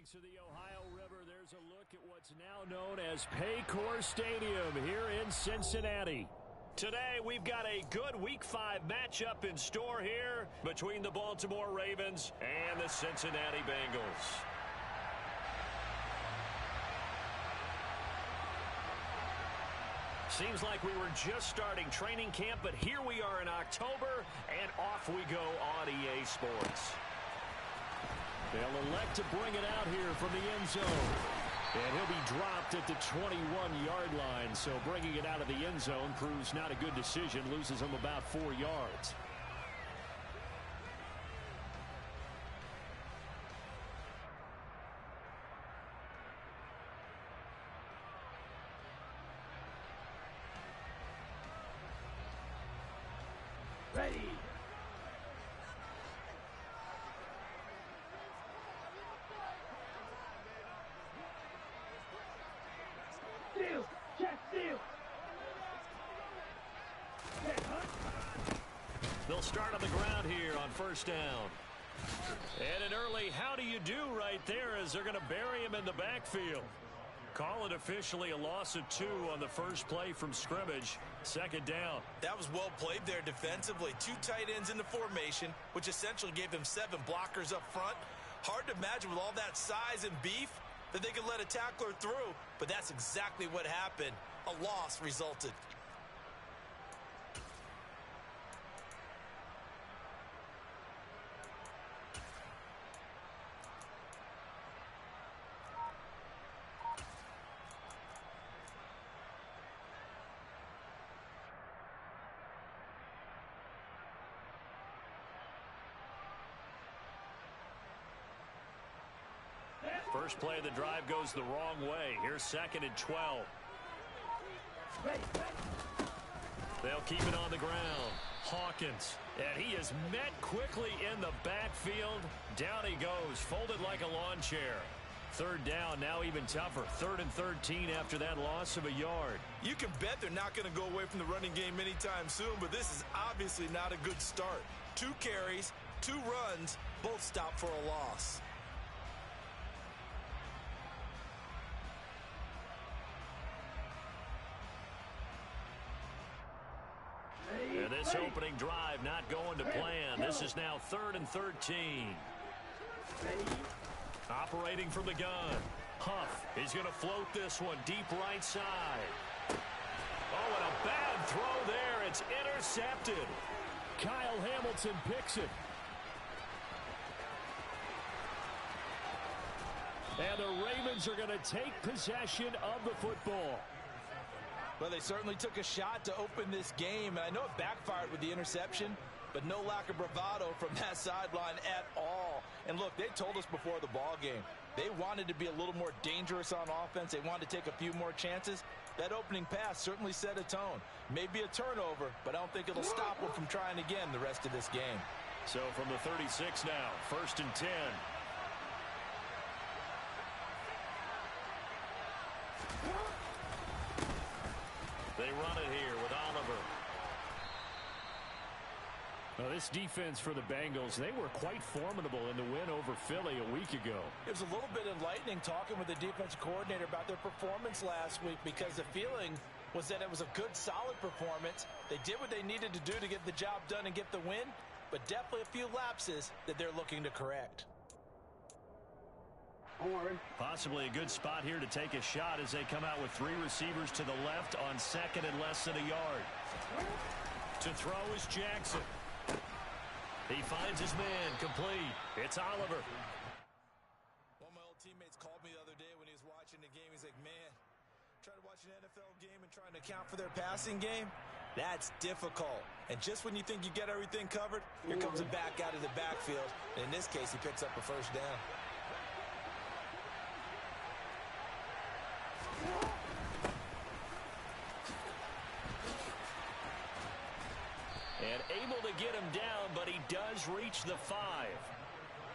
banks of the Ohio River, there's a look at what's now known as Paycor Stadium here in Cincinnati. Today, we've got a good Week 5 matchup in store here between the Baltimore Ravens and the Cincinnati Bengals. Seems like we were just starting training camp, but here we are in October, and off we go on EA Sports. They'll elect to bring it out here from the end zone. And he'll be dropped at the 21-yard line, so bringing it out of the end zone proves not a good decision, loses him about 4 yards. Ready. Steal. Check steal. They'll start on the ground here on first down. And an early how do you do right there as they're going to bury him in the backfield. Call it officially a loss of 2 on the first play from scrimmage. Second down. That was well played there defensively. 2 tight ends in the formation, which essentially gave them 7 blockers up front. Hard to imagine with all that size and beef that they could let a tackler through, but that's exactly what happened. A loss resulted. First play of the drive goes the wrong way. Here's 2nd and 12. They'll keep it on the ground. Hawkins. And he is met quickly in the backfield. Down he goes, folded like a lawn chair. Third down, now even tougher. 3rd and 13 after that loss of a yard. You can bet they're not going to go away from the running game anytime soon, but this is obviously not a good start. 2 carries, 2 runs, both stopped for a loss. And this opening drive not going to plan. This is now 3rd and 13. Operating from the gun. Huff is going to float this one deep right side. Oh, and a bad throw there. It's intercepted. Kyle Hamilton picks it. And the Ravens are going to take possession of the football. Well, they certainly took a shot to open this game, and I know it backfired with the interception, but no lack of bravado from that sideline at all. And look, they told us before the ball game, they wanted to be a little more dangerous on offense. They wanted to take a few more chances. That opening pass certainly set a tone. Maybe a turnover, but I don't think it'll stop them from trying again the rest of this game. So from the 36 now, 1st and 10. They run it here with Oliver. Now, this defense for the Bengals, they were quite formidable in the win over Philly a week ago. It was a little bit enlightening talking with the defensive coordinator about their performance last week, because the feeling was that it was a good, solid performance. They did what they needed to do to get the job done and get the win, but definitely a few lapses that they're looking to correct. Possibly a good spot here to take a shot as they come out with 3 receivers to the left on 2nd and less than a yard. To throw is Jackson. He finds his man complete. It's Oliver. One of my old teammates called me the other day when he was watching the game. He's like, man, trying to watch an NFL game and trying to account for their passing game, that's difficult. And just when you think you get everything covered, here comes a back out of the backfield. And in this case, he picks up a first down. And able to get him down, but he does reach the 5.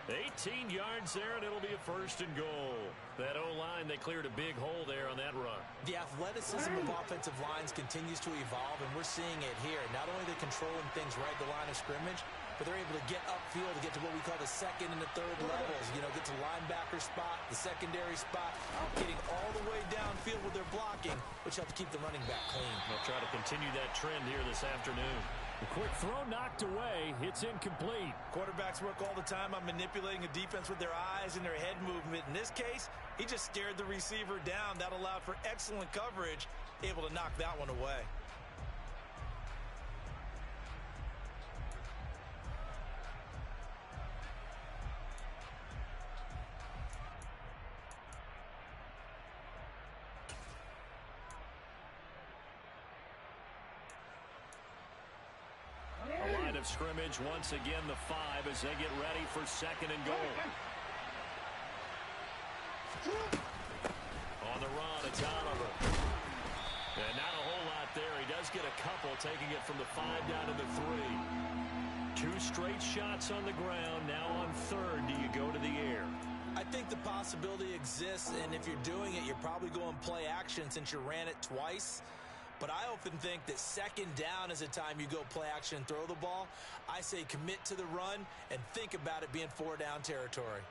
18 yards there, and it'll be a 1st and goal. That O-line, they cleared a big hole there on that run. The athleticism of offensive lines continues to evolve, and we're seeing it here. Not only are they controlling things right at the line of scrimmage, but they're able to get upfield to get to what we call the 2nd and the 3rd levels. You know, get to linebacker spot, the secondary spot, getting all the way downfield with their blocking, which helps keep the running back clean. They'll try to continue that trend here this afternoon. A quick throw knocked away. It's incomplete. Quarterbacks work all the time on manipulating a defense with their eyes and their head movement. In this case, he just stared the receiver down. That allowed for excellent coverage, able to knock that one away. Scrimmage once again, the 5 as they get ready for 2nd and goal. On the run, it's Oliver. And not a whole lot there. He does get a couple, taking it from the 5 down to the 3. 2 straight shots on the ground. Now on 3rd, do you go to the air? I think the possibility exists, and if you're doing it, you're probably going play action since you ran it twice. But I often think that 2nd down is a time you go play action and throw the ball. I say commit to the run and think about it being 4-down territory.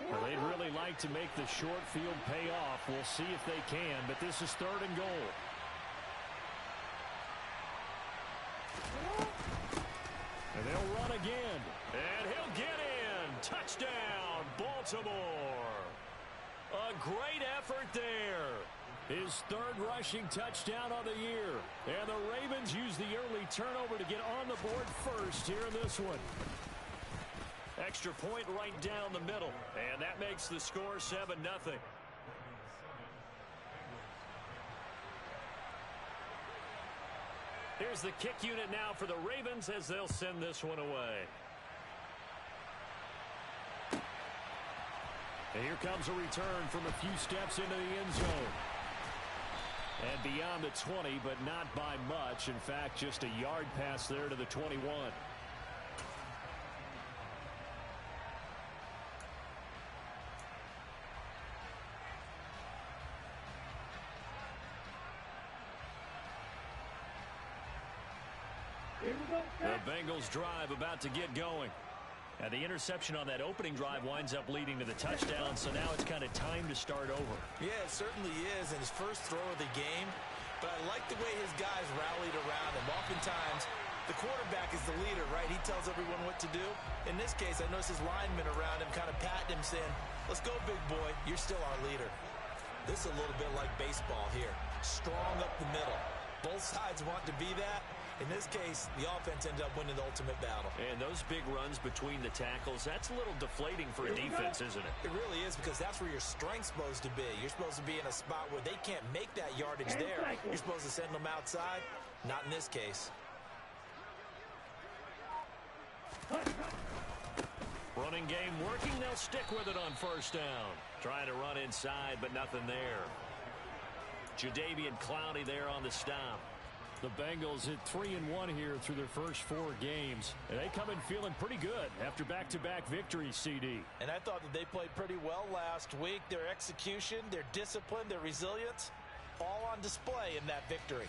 Well, they'd really like to make the short field pay off. We'll see if they can, but this is 3rd and goal. And they'll run again. And he'll get in. Touchdown, Baltimore. A great effort there. His 3rd rushing touchdown of the year. And the Ravens use the early turnover to get on the board first here in this one. Extra point right down the middle. And that makes the score 7-0. Here's the kick unit now for the Ravens as they'll send this one away. And here comes a return from a few steps into the end zone. And beyond the 20, but not by much. In fact, just a yard pass there to the 21. The Bengals drive about to get going. Now, the interception on that opening drive winds up leading to the touchdown, so now it's kind of time to start over. Yeah, it certainly is in his first throw of the game, but I like the way his guys rallied around him. Oftentimes, the quarterback is the leader, right? He tells everyone what to do. In this case, I noticed his linemen around him kind of patting him, saying, let's go, big boy. You're still our leader. This is a little bit like baseball here. Strong up the middle. Both sides want to be that. In this case, the offense ended up winning the ultimate battle. And those big runs between the tackles, that's a little deflating for a defense, isn't it? It really is, because that's where your strength's supposed to be. You're supposed to be in a spot where they can't make that yardage there. You're supposed to send them outside. Not in this case. Running game working. They'll stick with it on 1st down. Trying to run inside, but nothing there. Jadeveon Clowney there on the stop. The Bengals hit 3-1 here through their first 4 games. And they come in feeling pretty good after back-to-back victories, CD. And I thought that they played pretty well last week. Their execution, their discipline, their resilience, all on display in that victory.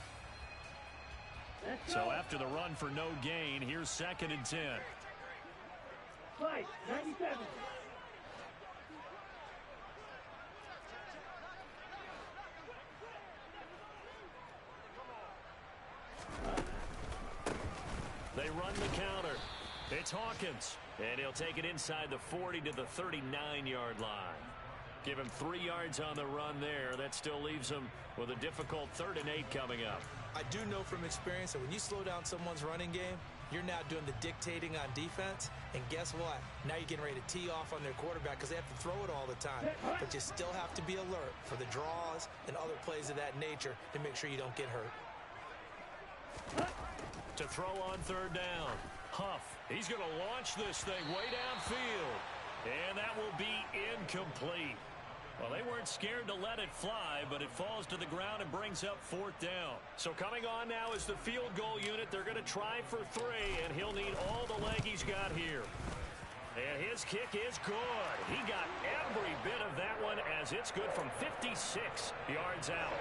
So after the run for no gain, here's 2nd and 10. Fight, 97. They run the counter. It's Hawkins. And he'll take it inside the 40 to the 39-yard line. Give him 3 yards on the run there. That still leaves him with a difficult 3rd and 8 coming up. I do know from experience that when you slow down someone's running game, you're now doing the dictating on defense. And guess what? Now you're getting ready to tee off on their quarterback because they have to throw it all the time. But you still have to be alert for the draws and other plays of that nature to make sure you don't get hurt. To throw on 3rd down. Huff. He's going to launch this thing way downfield. And that will be incomplete. Well, they weren't scared to let it fly, but it falls to the ground and brings up 4th down. So coming on now is the field goal unit. They're going to try for 3, and he'll need all the leg he's got here. And his kick is good. He got every bit of that one as it's good from 56 yards out.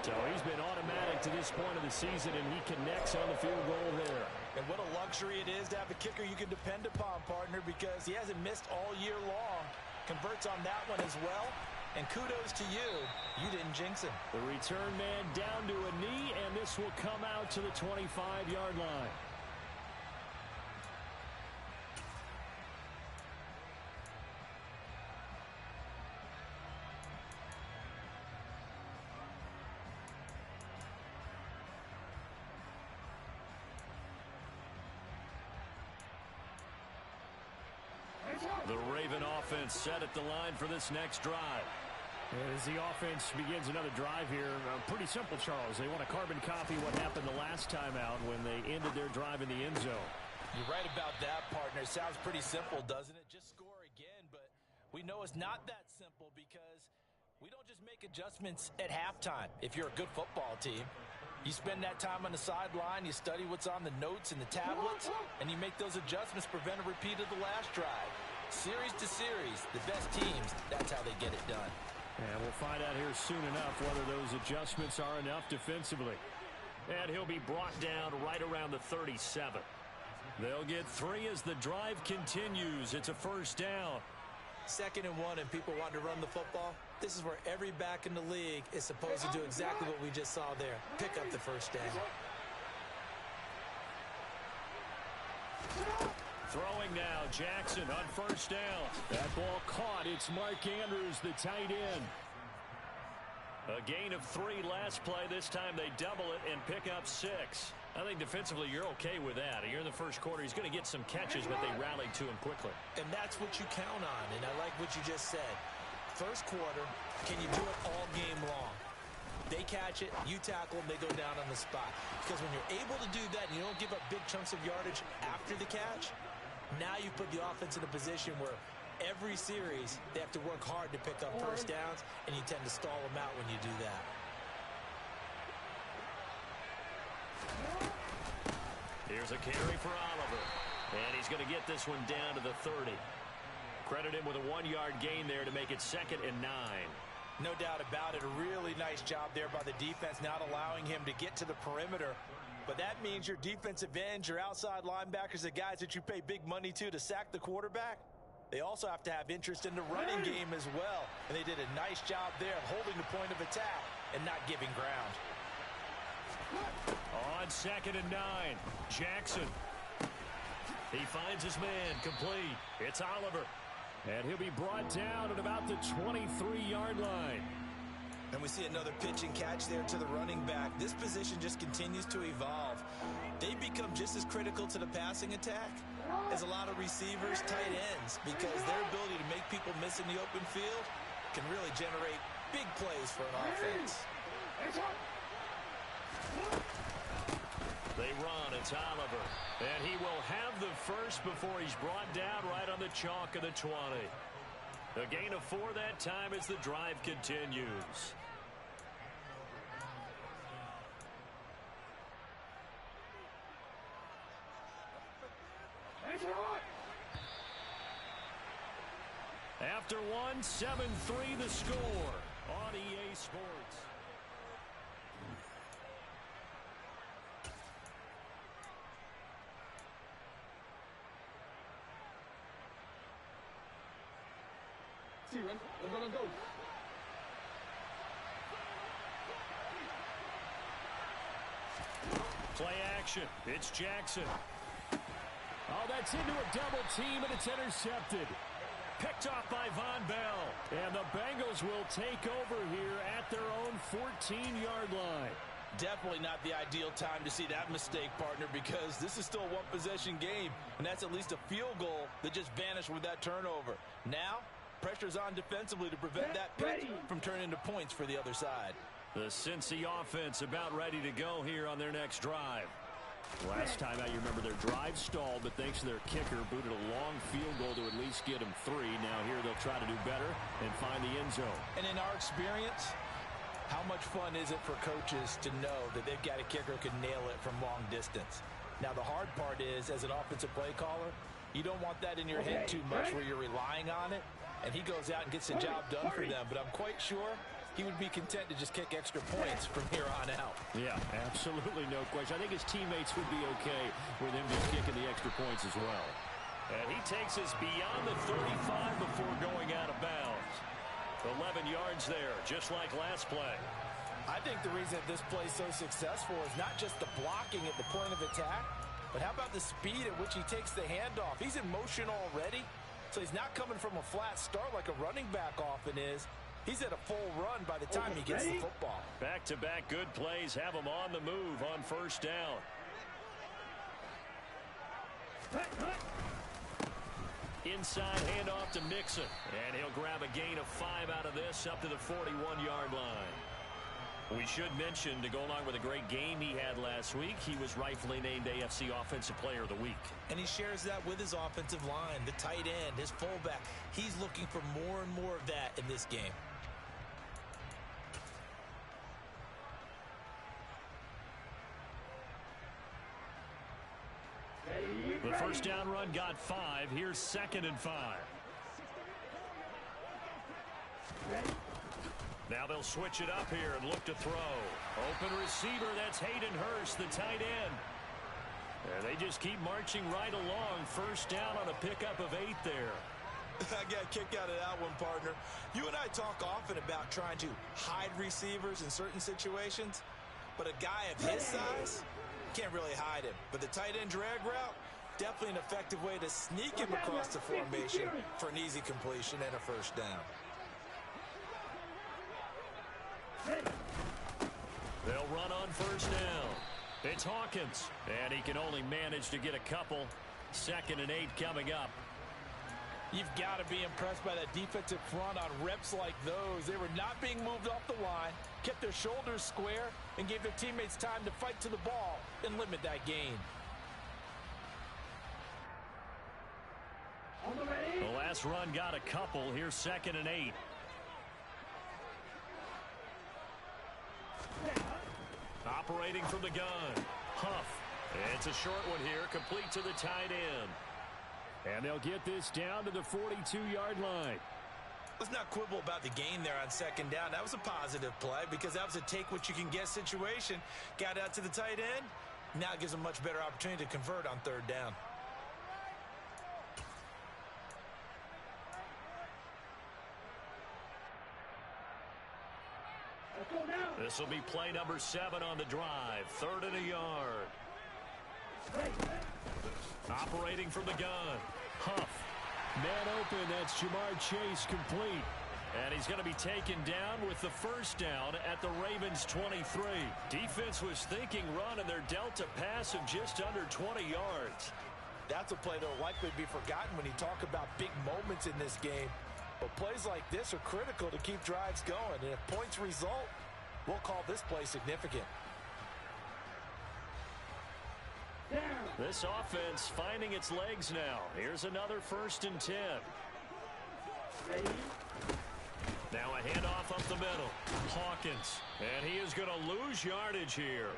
So he's been automatic to this point of the season, and he connects on the field goal there. And what a luxury it is to have a kicker you can depend upon, partner, because he hasn't missed all year long. Converts on that one as well. And kudos to you. You didn't jinx him. The return man down to a knee, and this will come out to the 25-yard line. The Raven offense set at the line for this next drive. As the offense begins another drive here, pretty simple, Charles. They want to carbon copy what happened the last time out when they ended their drive in the end zone. You're right about that, partner. Sounds pretty simple, doesn't it? Just score again, but we know it's not that simple because we don't just make adjustments at halftime. If you're a good football team, you spend that time on the sideline, you study what's on the notes and the tablets, and you make those adjustments, prevent a repeat of the last drive. Series to series, the best teams, that's how they get it done. And we'll find out here soon enough whether those adjustments are enough defensively. And he'll be brought down right around the 37. They'll get 3 as the drive continues. It's a first down. 2nd and 1, and people want to run the football. This is where every back in the league is supposed to do exactly what we just saw there. Pick up the first down. Throwing now, Jackson on first down. That ball caught. It's Mark Andrews, the tight end. A gain of 3 last play. This time they double it and pick up 6. I think defensively you're okay with that. You're in the first quarter. He's going to get some catches, but they rallied to him quickly. And that's what you count on, and I like what you just said. First quarter, can you do it all game long? They catch it, you tackle them, they go down on the spot. Because when you're able to do that and you don't give up big chunks of yardage after the catch, now you put the offense in a position where every series they have to work hard to pick up first downs, and you tend to stall them out when you do that. Here's a carry for Oliver, and he's going to get this one down to the 30. Credit him with a 1-yard gain there to make it 2nd and 9. No doubt about it. A really nice job there by the defense, not allowing him to get to the perimeter. But that means your defensive ends, your outside linebackers, the guys that you pay big money to sack the quarterback, they also have to have interest in the running game as well. And they did a nice job there of holding the point of attack and not giving ground. On 2nd and 9, Jackson. He finds his man, complete. It's Oliver. And he'll be brought down at about the 23-yard line. And we see another pitch and catch there to the running back. This position just continues to evolve. They become just as critical to the passing attack as a lot of receivers, tight ends, because their ability to make people miss in the open field can really generate big plays for an offense. They run. It's Oliver. And he will have the first before he's brought down right on the chalk of the 20. A gain of 4 that time as the drive continues. After 1, 7-3 the score on EA Sports. Let's go. Play action. It's Jackson. Oh, that's into a double team, and it's intercepted. Picked off by Von Bell. And the Bengals will take over here at their own 14-yard line. Definitely not the ideal time to see that mistake, partner, because this is still a one-possession game, and that's at least a field goal that just vanished with that turnover. Now, pressure's on defensively to prevent that pick from turning into points for the other side. The Cincy offense about ready to go here on their next drive. Last time out, you remember their drive stalled, but thanks to their kicker, booted a long field goal to at least get them 3. Now here they'll try to do better and find the end zone. And in our experience, how much fun is it for coaches to know that they've got a kicker who can nail it from long distance? Now, the hard part is, as an offensive play caller, you don't want that in your head too much where you're relying on it, and he goes out and gets the job done for them. But I'm quite sure he would be content to just kick extra points from here on out. Yeah, absolutely no question. I think his teammates would be okay with him just kicking the extra points as well. And he takes us beyond the 35 before going out of bounds. 11 yards there, just like last play. I think the reason that this play is so successful is not just the blocking at the point of attack, but how about the speed at which he takes the handoff? He's in motion already, so he's not coming from a flat start like a running back often is. He's at a full run by the time he gets the football. Back-to-back good plays have him on the move on first down. Inside handoff to Mixon. And he'll grab a gain of 5 out of this up to the 41-yard line. We should mention, to go along with a great game he had last week, he was rightfully named AFC Offensive Player of the Week. And he shares that with his offensive line, the tight end, his fullback. He's looking for more and more of that in this game. The first down run got 5. Here's 2nd and 5. Now they'll switch it up here and look to throw. Open receiver, that's Hayden Hurst, the tight end. And they just keep marching right along. First down on a pickup of 8 there. I got a kick out of that one, partner. You and I talk often about trying to hide receivers in certain situations, but a guy of his size can't really hide him. But the tight end drag route, definitely an effective way to sneak him across the formation for an easy completion and a first down. They'll run on first down. It's Hawkins, and he can only manage to get a couple. 2nd and 8 coming up. You've got to be impressed by that defensive front on reps like those. They were not being moved off the line, kept their shoulders square, and gave their teammates time to fight to the ball and limit that gain. The last run got a couple. Here's 2nd and 8. Operating from the gun. Huff. It's a short one here, complete to the tight end. And they'll get this down to the 42-yard line. Let's not quibble about the gain there on 2nd down. That was a positive play because that was a take-what-you-can-get situation. Got out to the tight end. Now it gives them a much better opportunity to convert on 3rd down. This will be play number 7 on the drive. 3rd and a yard. Operating from the gun. Huff. Man open. That's Jamar Chase complete. And he's going to be taken down with the first down at the Ravens 23. Defense was thinking run, and they're dealt a pass of just under 20 yards. That's a play that will likely be forgotten when you talk about big moments in this game. But plays like this are critical to keep drives going. And if points result, we'll call this play significant. This offense finding its legs now. Here's another 1st and 10. Now a handoff up the middle. Hawkins. And he is going to lose yardage here.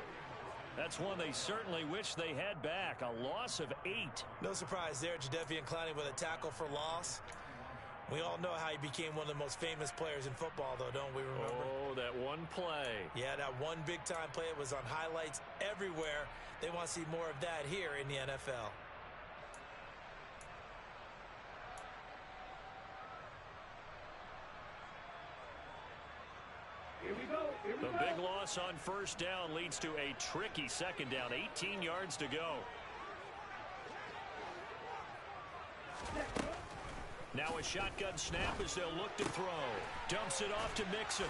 That's one they certainly wish they had back. A loss of 8. No surprise there. Jadeveon Clowney with a tackle for loss. We all know how he became one of the most famous players in football, though, don't we remember? Oh, that one play. Yeah, that one big-time play. It was on highlights everywhere. They want to see more of that here in the NFL. Here we go. The big loss on first down leads to a tricky 2nd down. 18 yards to go. Now a shotgun snap as they'll look to throw. Dumps it off to Mixon.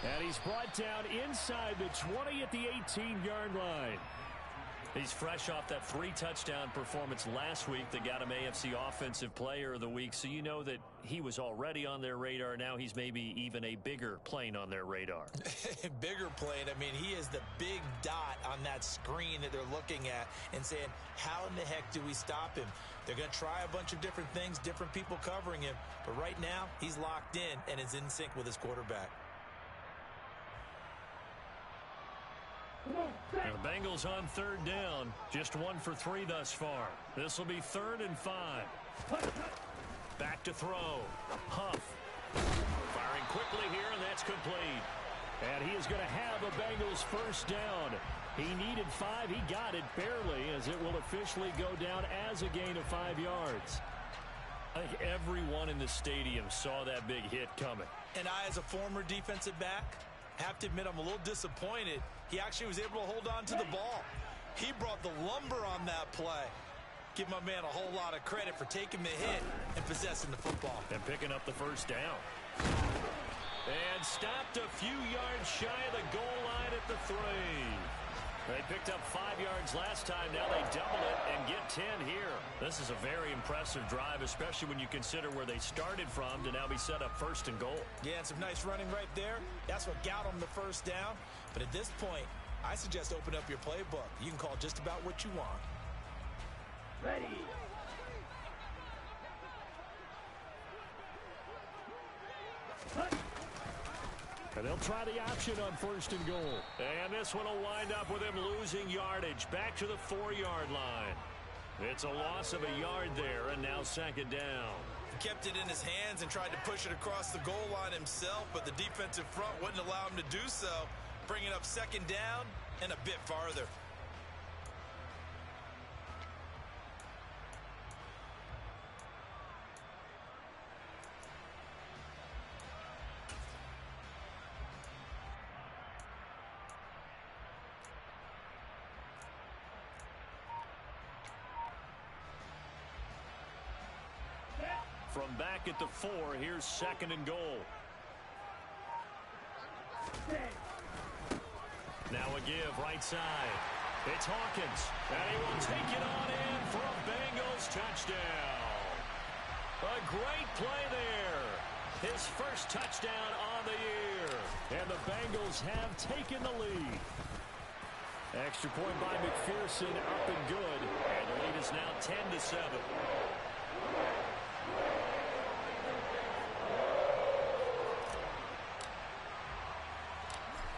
And he's brought down inside the 20 at the 18-yard line. He's fresh off that 3-touchdown performance last week that got him AFC Offensive Player of the Week. So you know that he was already on their radar. Now he's maybe even a bigger plane on their radar. Bigger plane. I mean, he is the big dot on that screen that they're looking at and saying, how in the heck do we stop him? They're going to try a bunch of different things, different people covering him. But right now, he's locked in and is in sync with his quarterback. And the Bengals on 3rd down. Just 1 for 3 thus far. This will be 3rd and 5. Back to throw. Huff. quickly here, and that's complete. And he is going to have a Bengals first down. He needed 5. He got it barely, as it will officially go down as a gain of 5 yards. I think everyone in the stadium saw that big hit coming. And I, as a former defensive back, have to admit I'm a little disappointed. He actually was able to hold on to the ball. He brought the lumber on that play. Give my man a whole lot of credit for taking the hit and possessing the football. And picking up the first down. And stopped a few yards shy of the goal line at the 3. They picked up 5 yards last time. Now they double it and get 10 here. This is a very impressive drive, especially when you consider where they started from to now be set up first and goal. Yeah, and some nice running right there. That's what got them the first down. But at this point, I suggest open up your playbook. You can call just about what you want. Ready. And they'll try the option on first and goal. And this one will wind up with him losing yardage back to the 4-yard line. It's a loss of a yard there, and now second down. He kept it in his hands and tried to push it across the goal line himself, but the defensive front wouldn't allow him to do so, bringing up second down and a bit farther. From back at the 4, here's second and goal. Now a give right side. It's Hawkins. And he will take it on in for a Bengals touchdown. A great play there. His first touchdown on the year. And the Bengals have taken the lead. Extra point by McPherson, up and good. And the lead is now 10-7.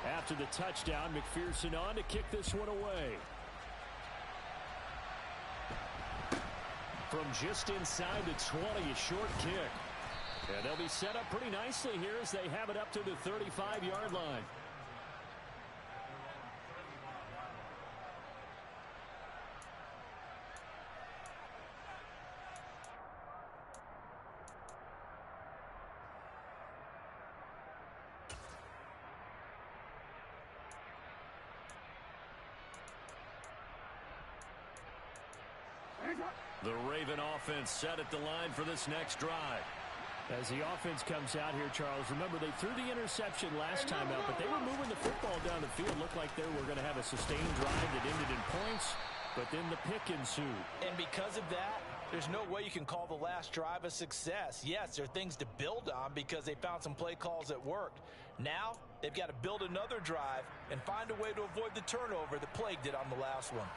After the touchdown, McPherson on to kick this one away. From just inside the 20, a short kick. And they'll be set up pretty nicely here as they have it up to the 35-yard line. The Raven offense set at the line for this next drive. As the offense comes out here, Charles, remember they threw the interception last time out, but they were moving the football down the field. Looked like they were going to have a sustained drive that ended in points, but then the pick ensued. And because of that, there's no way you can call the last drive a success. Yes, there are things to build on because they found some play calls that worked. Now, they've got to build another drive and find a way to avoid the turnover that plagued it on the last one.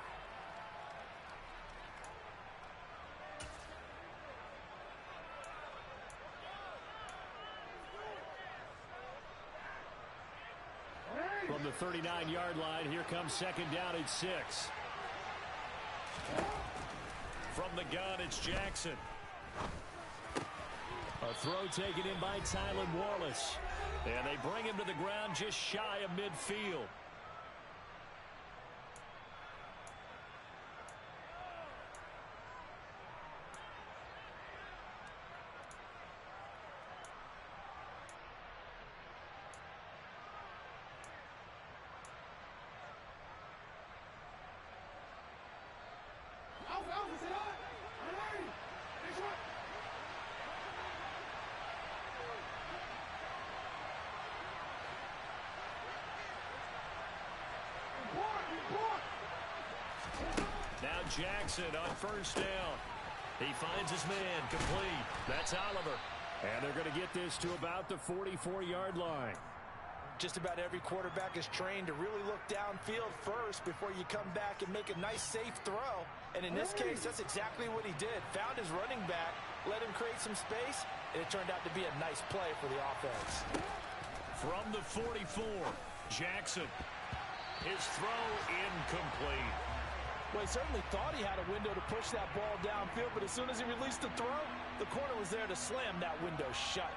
From the 39-yard line, here comes second down at 6. From the gun, it's Jackson. A throw taken in by Tylan Wallace. And they bring him to the ground just shy of midfield. Now Jackson on first down. He finds his man complete. That's Oliver. And they're going to get this to about the 44-yard line. Just about every quarterback is trained to really look downfield first before you come back and make a nice, safe throw. And in this case, that's exactly what he did. Found his running back, let him create some space, and it turned out to be a nice play for the offense. From the 44, Jackson. His throw incomplete. Well, he certainly thought he had a window to push that ball downfield, but as soon as he released the throw, the corner was there to slam that window shut.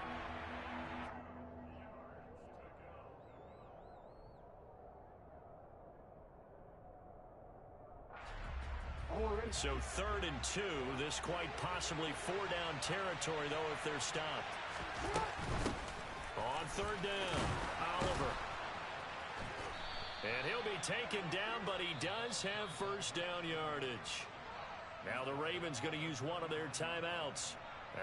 So 3rd and 2. This quite possibly 4-down territory, though, if they're stopped. On 3rd down, Oliver. And he'll be taken down, but he does have first down yardage. Now the Ravens going to use one of their timeouts,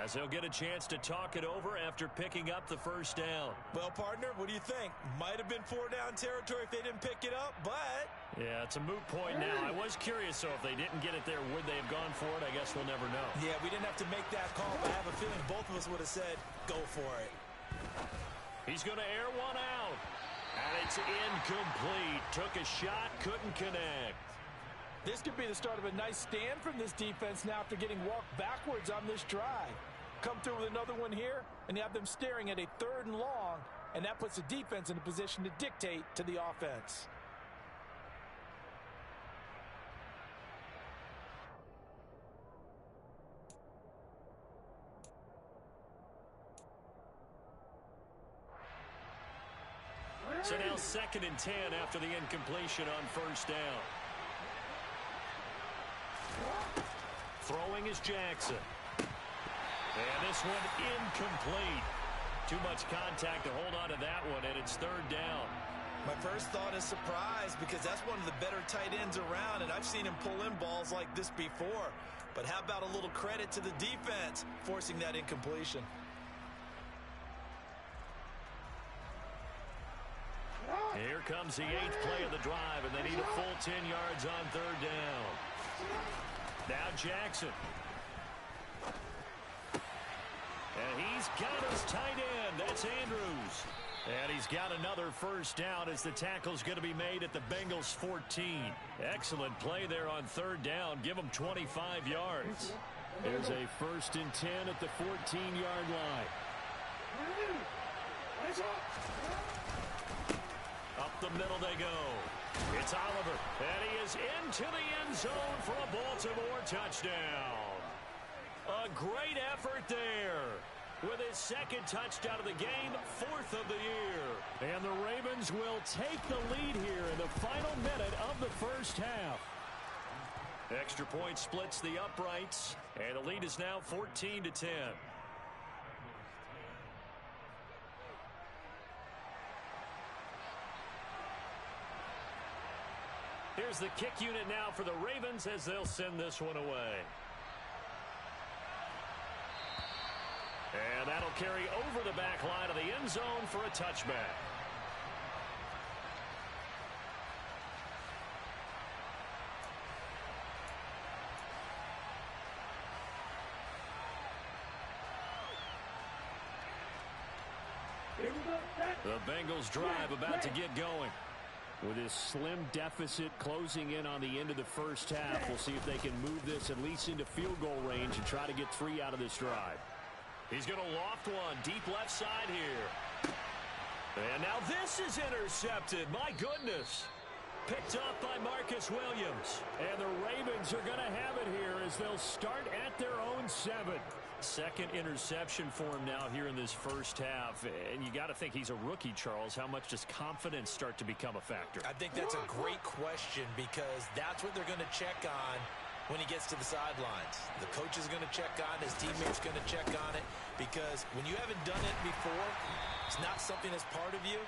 as they'll get a chance to talk it over after picking up the first down. Well, partner, what do you think? Might have been 4-down territory if they didn't pick it up, but... Yeah, it's a moot point now. I was curious, so if they didn't get it there, would they have gone for it? I guess we'll never know. Yeah, we didn't have to make that call, but I have a feeling both of us would have said, go for it. He's going to air one out. And it's incomplete. Took a shot, couldn't connect. This could be the start of a nice stand from this defense now after getting walked backwards on this drive. Come through with another one here, and you have them staring at a 3rd and long, and that puts the defense in a position to dictate to the offense. So now 2nd and 10 after the incompletion on first down. Throwing is Jackson. And this one incomplete. Too much contact to hold on to that one, and it's 3rd down. My first thought is surprise, because that's one of the better tight ends around, and I've seen him pull in balls like this before. But how about a little credit to the defense forcing that incompletion? Here comes the 8th play of the drive, and they need a full 10 yards on 3rd down. Now Jackson. And he's got his tight end. That's Andrews. And he's got another first down as the tackle's going to be made at the Bengals 14. Excellent play there on 3rd down. Give them 25 yards. There's a 1st and 10 at the 14-yard line. Up the middle they go. It's Oliver, and he is into the end zone for a Baltimore touchdown. A great effort there with his 2nd touchdown of the game, 4th of the year. And the Ravens will take the lead here in the final minute of the first half. Extra point splits the uprights, and the lead is now 14-10. Here's the kick unit now for the Ravens as they'll send this one away. And that'll carry over the back line of the end zone for a touchback. The Bengals drive about to get going. With his slim deficit closing in on the end of the first half, we'll see if they can move this at least into field goal range and try to get 3 out of this drive. He's going to loft one deep left side here. And now this is intercepted. My goodness. Picked up by Marcus Williams. And the Ravens are going to have it here as they'll start at their own 7. 2nd interception for him now here in this first half. And you got to think he's a rookie, Charles. How much does confidence start to become a factor? I think that's a great question, because that's what they're going to check on when he gets to the sidelines. The coach is going to check on, his teammates going to check on it, because when you haven't done it before, it's not something that's part of you.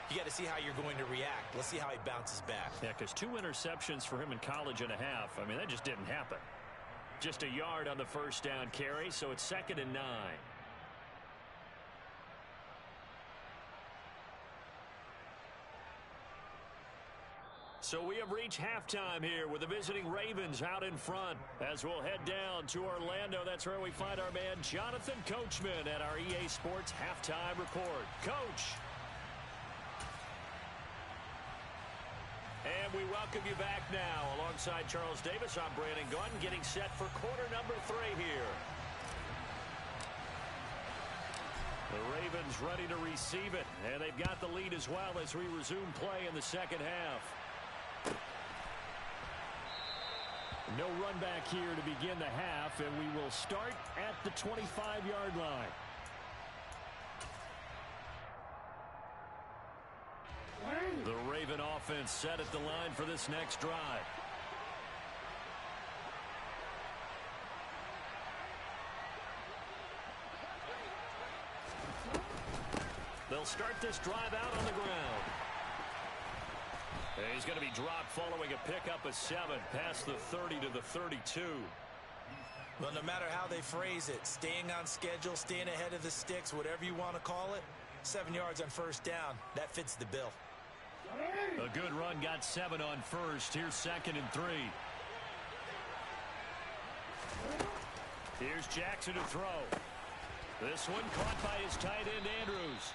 You got to see how you're going to react. Let's see how he bounces back. Yeah, because 2 interceptions for him in college and a half. I mean, that just didn't happen. Just a yard on the first down carry, so it's 2nd and 9. So we have reached halftime here with the visiting Ravens out in front. As we'll head down to Orlando, that's where we find our man Jonathan Coachman at our EA Sports Halftime Report. Coach. And we welcome you back now. Alongside Charles Davis, I'm Brandon Gunn, getting set for quarter number 3 here. The Ravens ready to receive it, and they've got the lead as well as we resume play in the second half. No run back here to begin the half, and we will start at the 25-yard line. The Raven offense set at the line for this next drive. They'll start this drive out on the ground. And he's going to be dropped following a pickup of 7 past the 30 to the 32. Well, no matter how they phrase it, staying on schedule, staying ahead of the sticks, whatever you want to call it, 7 yards on first down, that fits the bill. A good run got 7 on first. Here's 2nd and 3. Here's Jackson to throw. This one caught by his tight end, Andrews.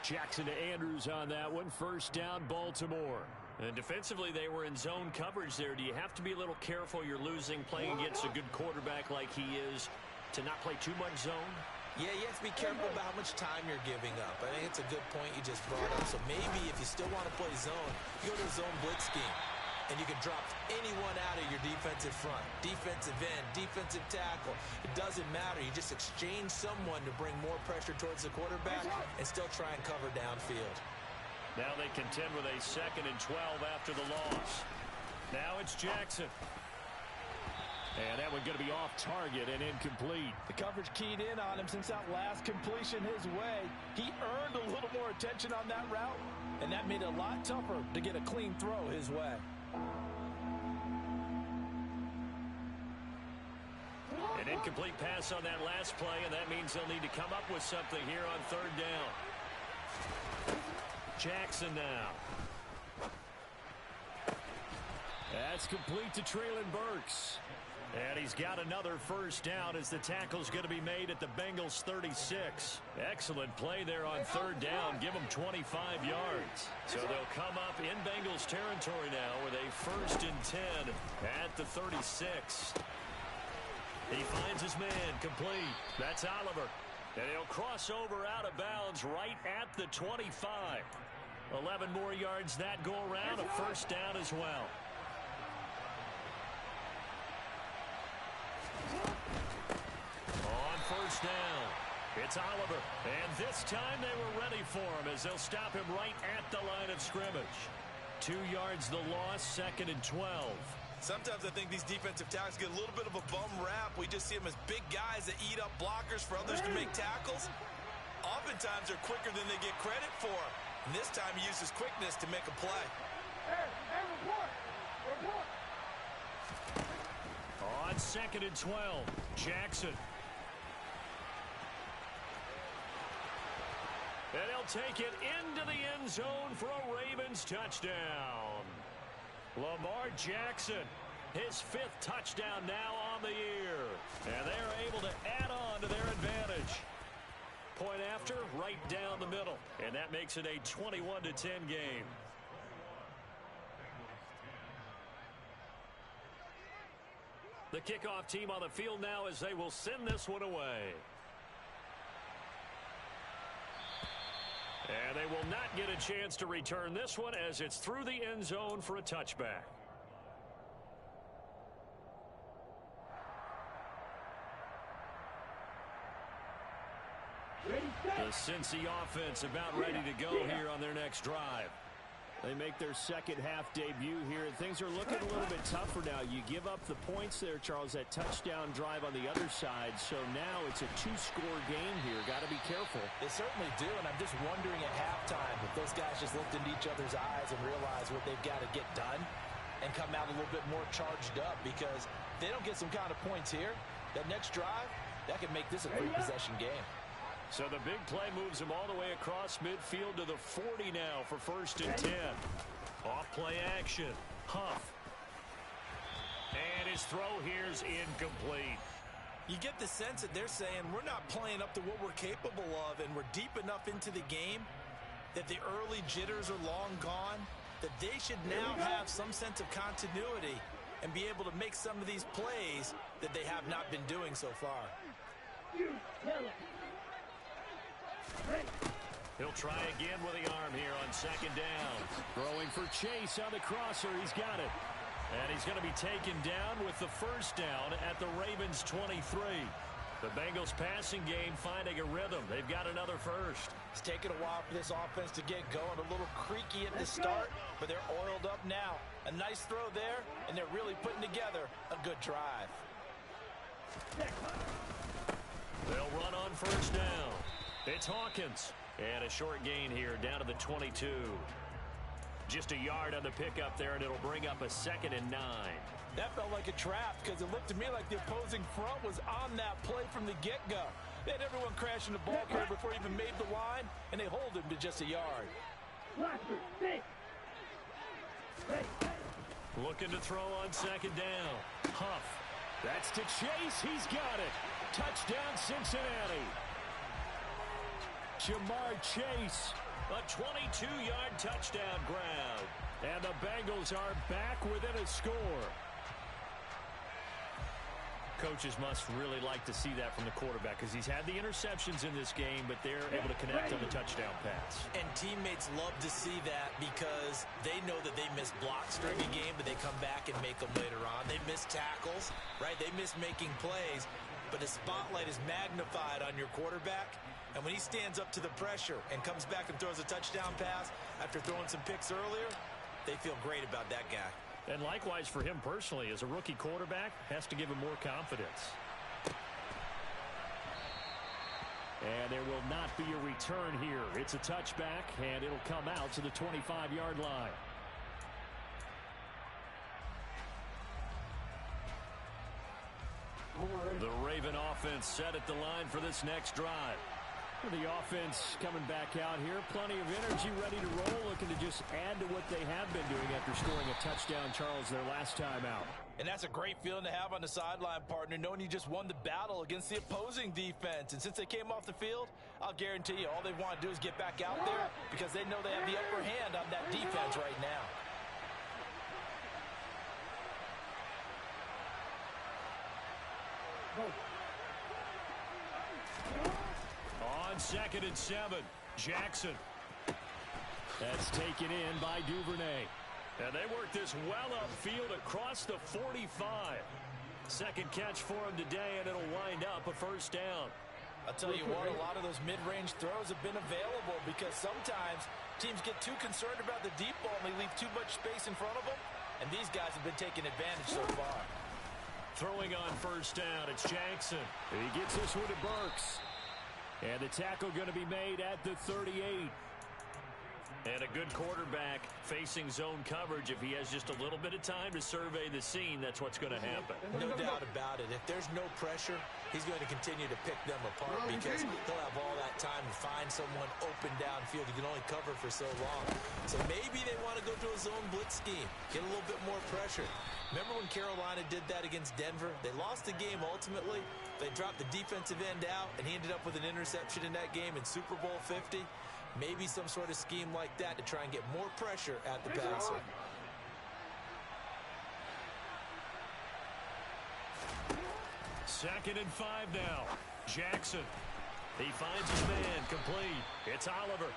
Jackson to Andrews on that one. First down, Baltimore. And defensively, they were in zone coverage there. Do you have to be a little careful? You're losing, playing against a good quarterback like he is, to not play too much zone? Yeah, you have to be careful about how much time you're giving up. I think it's a good point you just brought up. So maybe if you still want to play zone, you go to a zone blitz scheme. And you can drop anyone out of your defensive front, defensive end, defensive tackle. It doesn't matter. You just exchange someone to bring more pressure towards the quarterback and still try and cover downfield. Now they contend with a 2nd and 12 after the loss. Now it's Jackson. And that one going to be off target and incomplete. The coverage keyed in on him since that last completion his way. He earned a little more attention on that route, and that made it a lot tougher to get a clean throw his way. An incomplete pass on that last play, and that means they'll need to come up with something here on 3rd down. Jackson now. That's complete to Treylon Burks. And he's got another first down as the tackle's going to be made at the Bengals 36. Excellent play there on 3rd down. Give them 25 yards. So they'll come up in Bengals territory now with a 1st and 10 at the 36. He finds his man complete. That's Oliver. And he'll cross over out of bounds right at the 25. 11 more yards that go around. A first down as well. On first down, it's Oliver. And this time they were ready for him as they'll stop him right at the line of scrimmage. 2 yards the loss, 2nd and 12. Sometimes I think these defensive tackles get a little bit of a bum rap. We just see them as big guys that eat up blockers for others to make tackles. Oftentimes they're quicker than they get credit for. And this time he uses quickness to make a play. Hey, report! Report! On 2nd and 12, Jackson. And he'll take it into the end zone for a Ravens touchdown. Lamar Jackson, his 5th touchdown now on the year. And they're able to add on to their advantage. Point after, right down the middle. And that makes it a 21-10 game. The kickoff team on the field now as they will send this one away. And they will not get a chance to return this one as it's through the end zone for a touchback. The Cincy offense about ready to go here on their next drive. They make their second half debut here. Things are looking a little bit tougher now. You give up the points there, Charles, that touchdown drive on the other side. So now it's a 2-score game here. Got to be careful. They certainly do, and I'm just wondering at halftime if those guys just looked into each other's eyes and realized what they've got to get done and come out a little bit more charged up, because if they don't get some kind of points here, that next drive, that could make this a 3-possession game. So the big play moves him all the way across midfield to the 40 now for 1st and 10. Off play action. Huff. And his throw here's incomplete. You get the sense that they're saying we're not playing up to what we're capable of, and we're deep enough into the game that the early jitters are long gone, that they should now have some sense of continuity and be able to make some of these plays that they have not been doing so far. You tell him. He'll try again with the arm here on 2nd down. Throwing for Chase on the crosser. He's got it. And he's going to be taken down with the first down at the Ravens 23. The Bengals passing game finding a rhythm. They've got another first. It's taken a while for this offense to get going. A little creaky at the start, but they're oiled up now. A nice throw there, and they're really putting together a good drive. They'll run on first down. It's Hawkins. And a short gain here down to the 22. Just a yard on the pickup there, and it'll bring up a 2nd and 9. That felt like a trap because it looked to me like the opposing front was on that play from the get-go. They had everyone crashing the ball carrier before he even made the line, and they hold him to just a yard. Looking to throw on 2nd down. Huff. That's to Chase. He's got it. Touchdown, Cincinnati. Jamar Chase. A 22-yard touchdown grab. And the Bengals are back within a score. Coaches must really like to see that from the quarterback because he's had the interceptions in this game, but they're able to connect on the touchdown pass. And teammates love to see that because they know that they miss blocks during a game, but they come back and make them later on. They miss tackles, right? They miss making plays, but the spotlight is magnified on your quarterback. And when he stands up to the pressure and comes back and throws a touchdown pass after throwing some picks earlier, they feel great about that guy. And likewise for him personally, as a rookie quarterback, has to give him more confidence. And there will not be a return here. It's a touchback, and it'll come out to the 25-yard line. The Raven offense set at the line for this next drive. The offense coming back out here. Plenty of energy, ready to roll, looking to just add to what they have been doing after scoring a touchdown, Charles, their last time out. And that's a great feeling to have on the sideline, partner, knowing you just won the battle against the opposing defense. And since they came off the field, I'll guarantee you all they want to do is get back out there because they know they have the upper hand on that defense right now. On 2nd and 7, Jackson. That's taken in by Duvernay. And they work this well upfield across the 45. Second catch for him today, and it'll wind up a 1st down. I'll tell you what, a lot of those mid-range throws have been available because sometimes teams get too concerned about the deep ball and they leave too much space in front of them, and these guys have been taking advantage so far. Throwing on 1st down, it's Jackson. He gets this one to Burks. And the tackle going to be made at the 38. And a good quarterback facing zone coverage. If he has just a little bit of time to survey the scene, that's what's going to happen. No doubt about it. If there's no pressure, he's going to continue to pick them apart because he'll have all that time to find someone open downfield. He can only cover for so long. So maybe they want to go to a zone blitz scheme, get a little bit more pressure. Remember when Carolina did that against Denver? They lost the game ultimately. They dropped the defensive end out, and he ended up with an interception in that game in Super Bowl 50. Maybe some sort of scheme like that to try and get more pressure at the passer. Second and 5 now. Jackson. He finds his man complete. It's Oliver.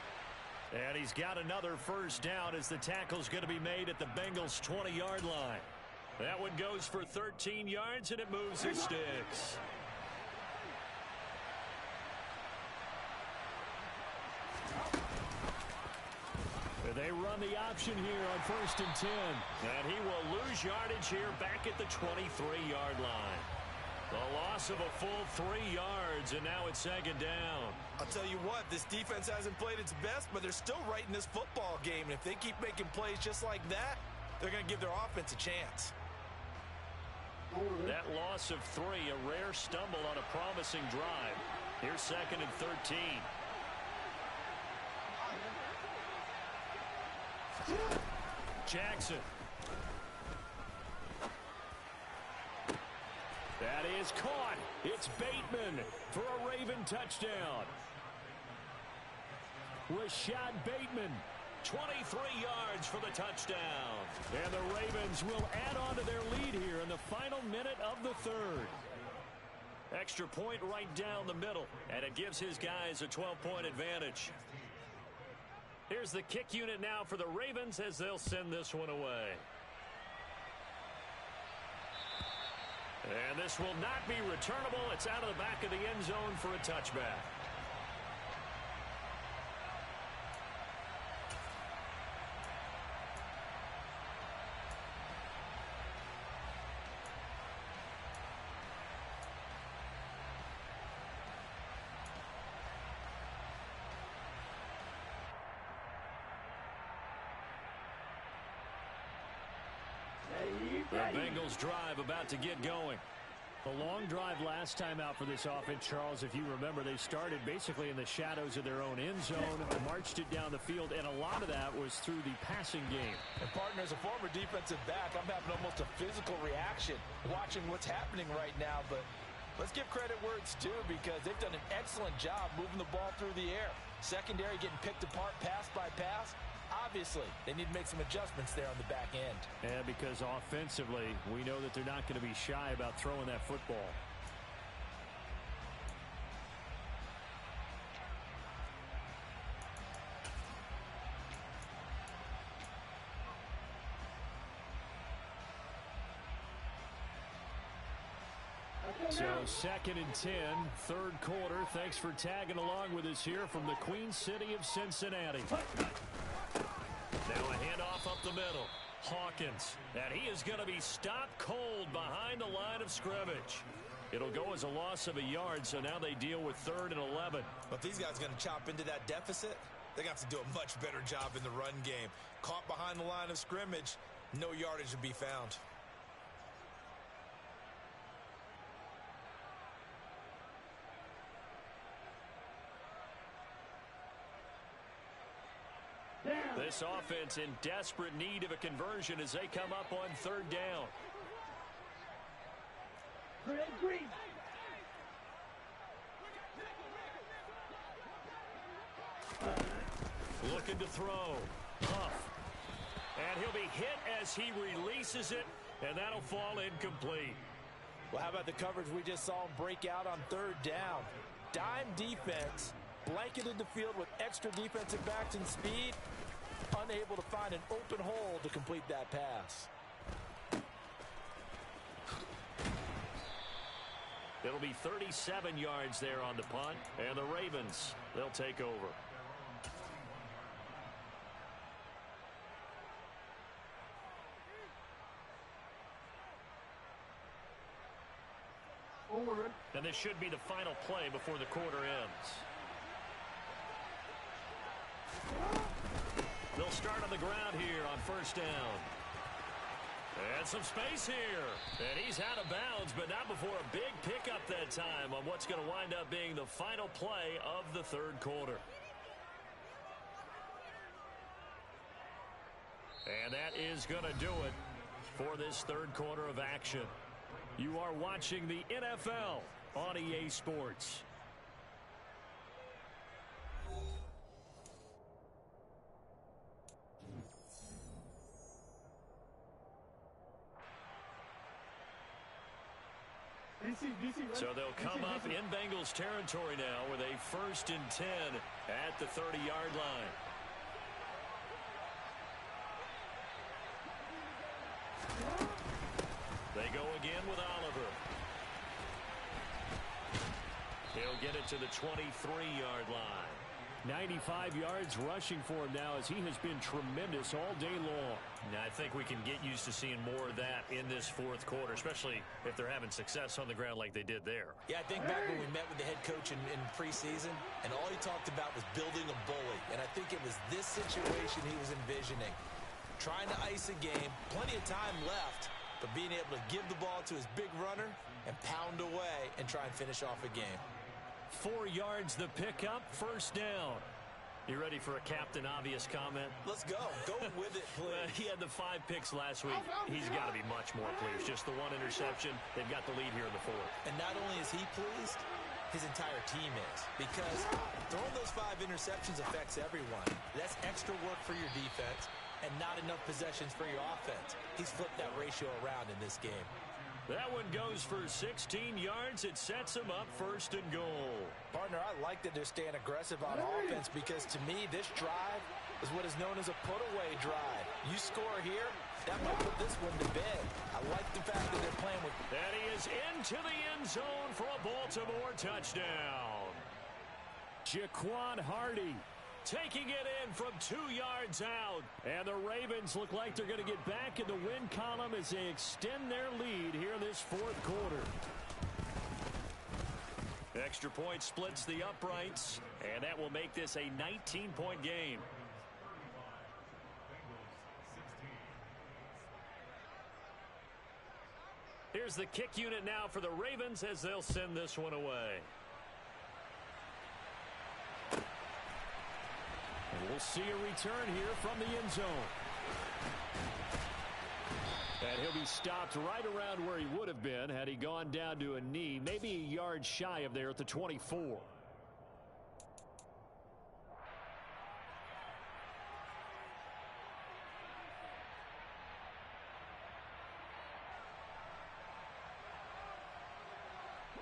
And he's got another 1st down as the tackle's going to be made at the Bengals' 20-yard line. That one goes for 13 yards, and it moves his sticks. They run the option here on 1st and 10. And he will lose yardage here back at the 23-yard line. The loss of a full 3 yards, and now it's 2nd down. I'll tell you what, this defense hasn't played its best, but they're still right in this football game. And if they keep making plays just like that, they're going to give their offense a chance. That loss of 3, a rare stumble on a promising drive. Here's 2nd and 13. Jackson. That is caught. It's Bateman for a Raven touchdown. Rashad Bateman, 23 yards for the touchdown. And the Ravens will add on to their lead here in the final minute of the 3rd. Extra point right down the middle, and it gives his guys a 12-point advantage. Here's the kick unit now for the Ravens as they'll send this one away. And this will not be returnable. It's out of the back of the end zone for a touchback. The Bengals drive about to get going. A long drive last time out for this offense, Charles. If you remember, they started basically in the shadows of their own end zone, marched it down the field, and a lot of that was through the passing game. And partner, as a former defensive back, I'm having almost a physical reaction watching what's happening right now. But let's give credit where it's due, because they've done an excellent job moving the ball through the air. Secondary getting picked apart pass by pass. Obviously, they need to make some adjustments there on the back end. And because offensively, we know that they're not going to be shy about throwing that football. So 2nd and 10, third quarter. Thanks for tagging along with us here from the Queen City of Cincinnati. Now a handoff up the middle. Hawkins. And he is going to be stopped cold behind the line of scrimmage. It'll go as a loss of a yard, so now they deal with 3rd and 11. But if these guys are going to chop into that deficit, they're going to have to do a much better job in the run game. Caught behind the line of scrimmage, no yardage to be found. This offense in desperate need of a conversion as they come up on 3rd down. Green. Looking to throw. Huff. And he'll be hit as he releases it, and that'll fall incomplete. Well, how about the coverage we just saw him break out on 3rd down? Dime defense, blanketed the field with extra defensive backs and speed, unable to find an open hole to complete that pass. It'll be 37 yards there on the punt, and the Ravens, they'll take over. And this should be the final play before the quarter ends. They'll start on the ground here on 1st down. And some space here. And he's out of bounds, but not before a big pickup that time on what's going to wind up being the final play of the 3rd quarter. And that is going to do it for this 3rd quarter of action. You are watching the NFL on EA Sports. So they'll come up in Bengals territory now with a 1st and 10 at the 30-yard line. They go again with Oliver. He'll get it to the 23-yard line. 95 yards rushing for him now as he has been tremendous all day long. Now, I think we can get used to seeing more of that in this 4th quarter, especially if they're having success on the ground like they did there. Yeah, I think back when we met with the head coach in preseason, and all he talked about was building a bully. And I think it was this situation he was envisioning. Trying to ice a game, plenty of time left, but being able to give the ball to his big runner and pound away and try and finish off a game. 4 yards the pickup, 1st down. You ready for a Captain Obvious comment? Let's go. Go with it, please. He had the 5 picks last week. He's got to be much more pleased. Just the 1 interception. They've got the lead here in the 4th. And not only is he pleased, his entire team is. Because throwing those 5 interceptions affects everyone. That's extra work for your defense and not enough possessions for your offense. He's flipped that ratio around in this game. That one goes for 16 yards. It sets him up 1st and goal. Partner, I like that they're staying aggressive on offense, because to me, this drive is what is known as a put-away drive. You score here, that might put this one to bed. I like the fact that they're playing with... And he is into the end zone for a Baltimore touchdown. Jaquan Hardy taking it in from 2 yards out. And the Ravens look like they're going to get back in the win column as they extend their lead here in this 4th quarter. Extra point splits the uprights, and that will make this a 19-point game. Here's the kick unit now for the Ravens as they'll send this one away. And we'll see a return here from the end zone. And he'll be stopped right around where he would have been had he gone down to a knee, maybe a yard shy of there at the 24.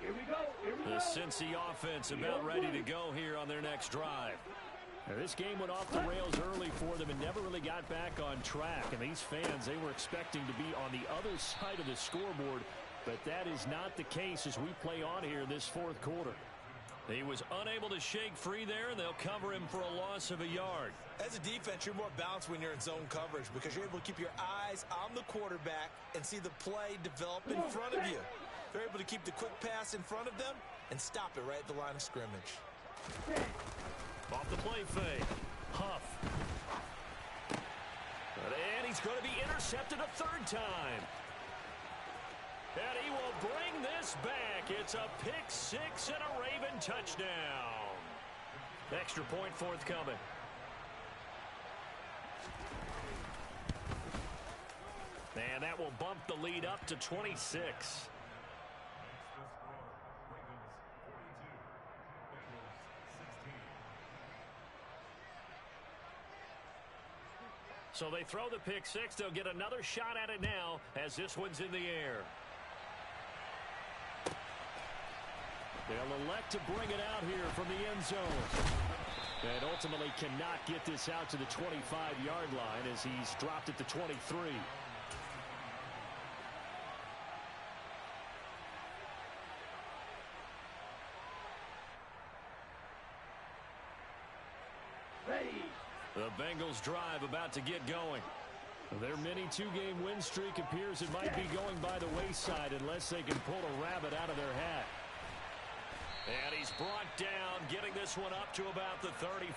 Here we go. Here we go. The Cincy offense about ready to go here on their next drive. Now, this game went off the rails early for them and never really got back on track. And these fans, they were expecting to be on the other side of the scoreboard, but that is not the case as we play on here this fourth quarter. He was unable to shake free there, and they'll cover him for a loss of a yard. As a defense, you're more balanced when you're in zone coverage because you're able to keep your eyes on the quarterback and see the play develop in front of you. They're able to keep the quick pass in front of them and stop it right at the line of scrimmage. Off the play fake. Huff. And he's going to be intercepted a third time. And he will bring this back. It's a pick six and a Raven touchdown. Extra point forthcoming. And that will bump the lead up to 26. So they throw the pick six. They'll get another shot at it now as this one's in the air. They'll elect to bring it out here from the end zone. And ultimately cannot get this out to the 25-yard line as he's dropped at the 23. The Bengals drive about to get going. Their mini two-game win streak appears it might be going by the wayside unless they can pull a rabbit out of their hat. And he's brought down, getting this one up to about the 35.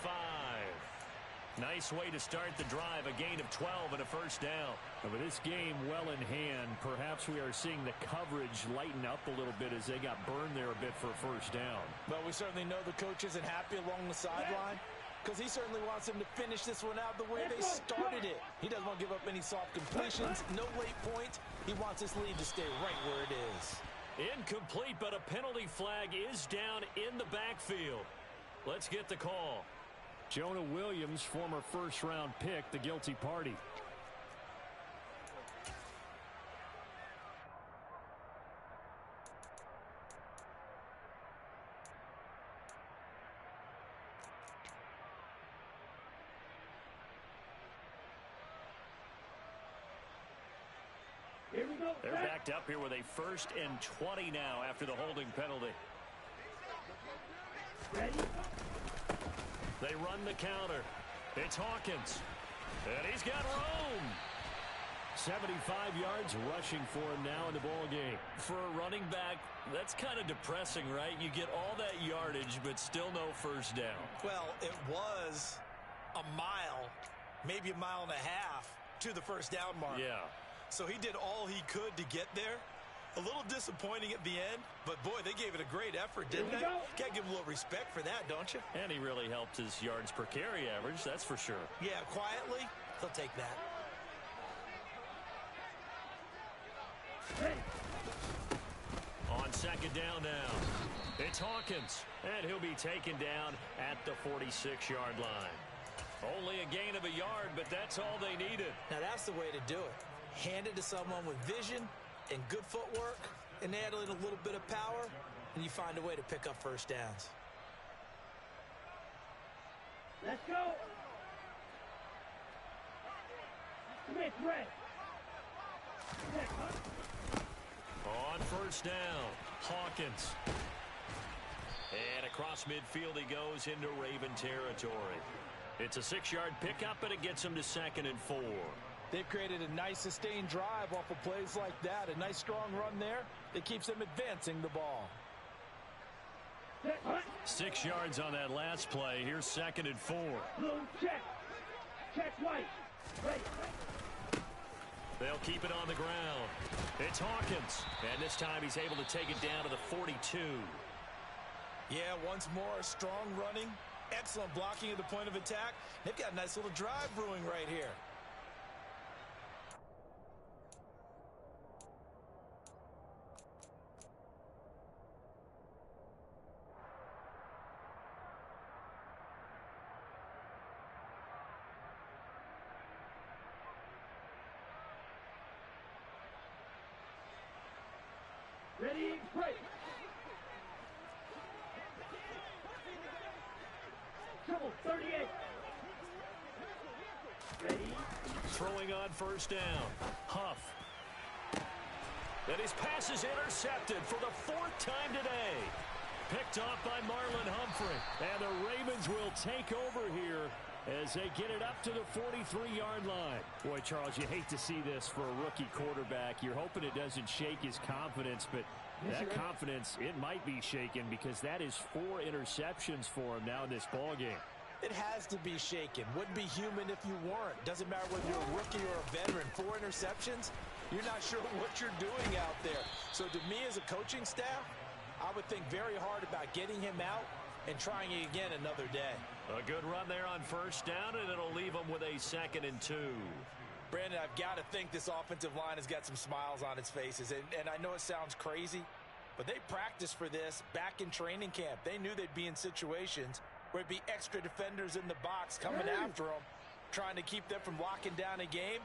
Nice way to start the drive, a gain of 12 and a first down. With this game well in hand, perhaps we are seeing the coverage lighten up a little bit as they got burned there a bit for a first down. But we certainly know the coach isn't happy along the sideline, because he certainly wants them to finish this one out the way they started it. He doesn't want to give up any soft completions, no late points. He wants this lead to stay right where it is. Incomplete, but a penalty flag is down in the backfield. Let's get the call. Jonah Williams, former first-round pick, the guilty party. Here we go. They're backed up here with a 1st and 20 now after the holding penalty. Ready? They run the counter. It's Hawkins. And he's got room. 75 yards rushing for him now in the ball game. For a running back, that's kind of depressing, right? You get all that yardage, but still no first down. Well, it was a mile, maybe a mile and a half to the first down mark. Yeah. So he did all he could to get there. A little disappointing at the end, but boy, they gave it a great effort, didn't they? Got to give him a little respect for that, don't you? And he really helped his yards per carry average, that's for sure. Yeah, quietly, he'll take that. Hey. On second down now, it's Hawkins, and he'll be taken down at the 46-yard line. Only a gain of a yard, but that's all they needed. Now, that's the way to do it. Hand it to someone with vision and good footwork, and add in a little bit of power, and you find a way to pick up first downs. Let's go. Smith, red. On first down, Hawkins. And across midfield he goes into Raven territory. It's a 6-yard pickup, and it gets him to 2nd and 4. They've created a nice sustained drive off of plays like that. A nice strong run there that keeps them advancing the ball. 6 yards on that last play. Here's 2nd and 4. Blue check. Check white. Right. They'll keep it on the ground. It's Hawkins. And this time he's able to take it down to the 42. Yeah, once more, strong running, excellent blocking at the point of attack. They've got a nice little drive brewing right here. Ready, break. Trouble, 38. Ready. Throwing on first down. Huff. And his pass is intercepted for the 4th time today. Picked off by Marlon Humphrey. And the Ravens will take over here as they get it up to the 43-yard line. Boy, Charles, you hate to see this for a rookie quarterback. You're hoping it doesn't shake his confidence, but that confidence, it might be shaken because that is 4 interceptions for him now in this ballgame. It has to be shaken. Wouldn't be human if you weren't. Doesn't matter whether you're a rookie or a veteran. 4 interceptions, you're not sure what you're doing out there. So to me as a coaching staff, I would think very hard about getting him out and trying it again another day. A good run there on first down, and it'll leave them with a 2nd and 2. Brandon, I've got to think this offensive line has got some smiles on its faces. And I know it sounds crazy, but they practiced for this back in training camp. They knew they'd be in situations where it'd be extra defenders in the box coming after them, trying to keep them from locking down a game.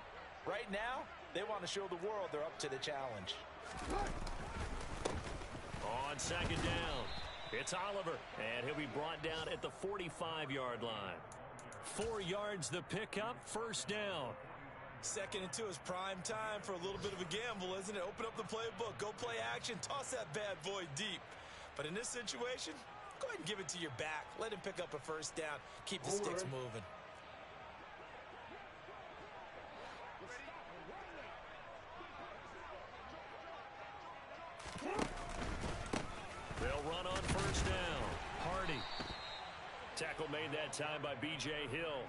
Right now, they want to show the world they're up to the challenge. On 2nd down, it's Oliver, and he'll be brought down at the 45-yard line. 4 yards the pickup, first down. 2nd and 2 is prime time for a little bit of a gamble, isn't it? Open up the playbook, go play action, toss that bad boy deep. But in this situation, go ahead and give it to your back. Let him pick up a first down. Keep the sticks moving. They'll run on first down. Hardy. Tackle made that time by B.J. Hill.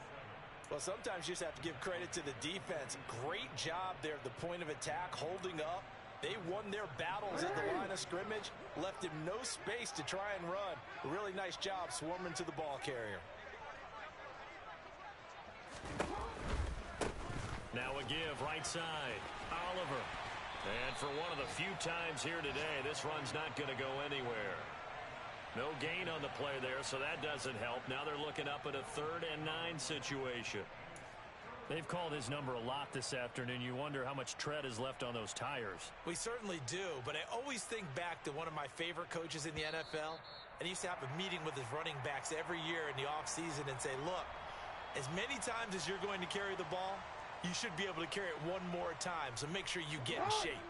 Well, sometimes you just have to give credit to the defense. Great job there at the point of attack, holding up. They won their battles at the line of scrimmage, left him no space to try and run. A really nice job swarming to the ball carrier. Now a give, right side. Oliver. And for one of the few times here today, this run's not going to go anywhere. No gain on the play there, so that doesn't help. Now they're looking up at a 3rd and 9 situation. They've called his number a lot this afternoon. You wonder how much tread is left on those tires. We certainly do, but I always think back to one of my favorite coaches in the NFL, and he used to have a meeting with his running backs every year in the offseason and say, look, as many times as you're going to carry the ball, you should be able to carry it one more time, so make sure you get in shape.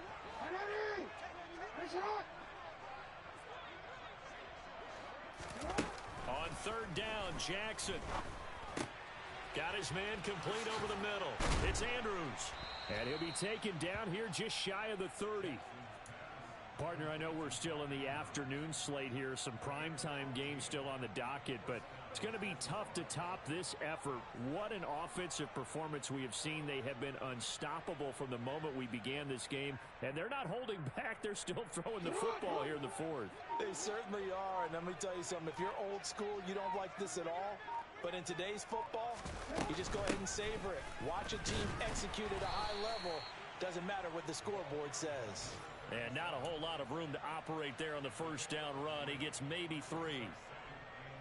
On 3rd down, Jackson. Got his man complete over the middle. It's Andrews. And he'll be taken down here just shy of the 30. Partner, I know we're still in the afternoon slate here. Some primetime games still on the docket, but it's going to be tough to top this effort. What an offensive performance we have seen. They have been unstoppable from the moment we began this game, and they're not holding back. They're still throwing the football here in the 4th. They certainly are, and let me tell you something. If you're old school, you don't like this at all. But in today's football, you just go ahead and savor it. Watch a team execute at a high level. Doesn't matter what the scoreboard says. And not a whole lot of room to operate there on the first down run. He gets maybe 3.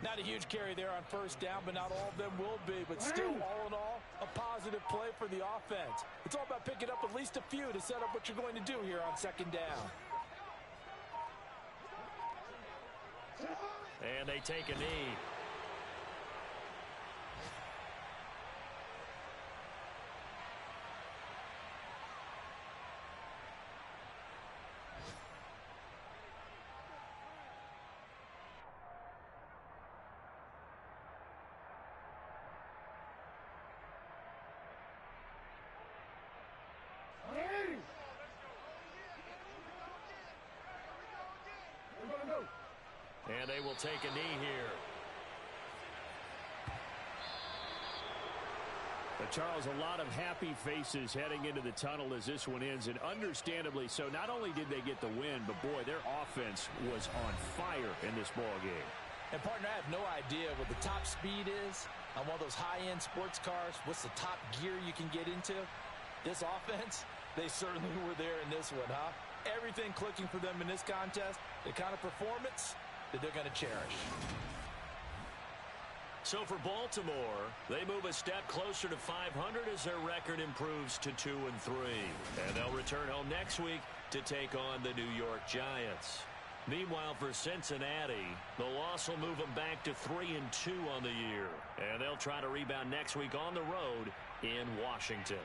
Not a huge carry there on first down, but not all of them will be. But still, all in all, a positive play for the offense. It's all about picking up at least a few to set up what you're going to do here on 2nd down. And they take a knee. And they will take a knee here. But Charles, a lot of happy faces heading into the tunnel as this one ends, and understandably so. Not only did they get the win, but boy, their offense was on fire in this ball game. And partner, I have no idea what the top speed is on one of those high-end sports cars. What's the top gear you can get into? This offense, they certainly were there in this one, huh? Everything clicking for them in this contest, the kind of performance that they're going to cherish. So for Baltimore, they move a step closer to 500 as their record improves to 2-3. And they'll return home next week to take on the New York Giants. Meanwhile, for Cincinnati, the loss will move them back to 3-2 on the year. And they'll try to rebound next week on the road in Washington.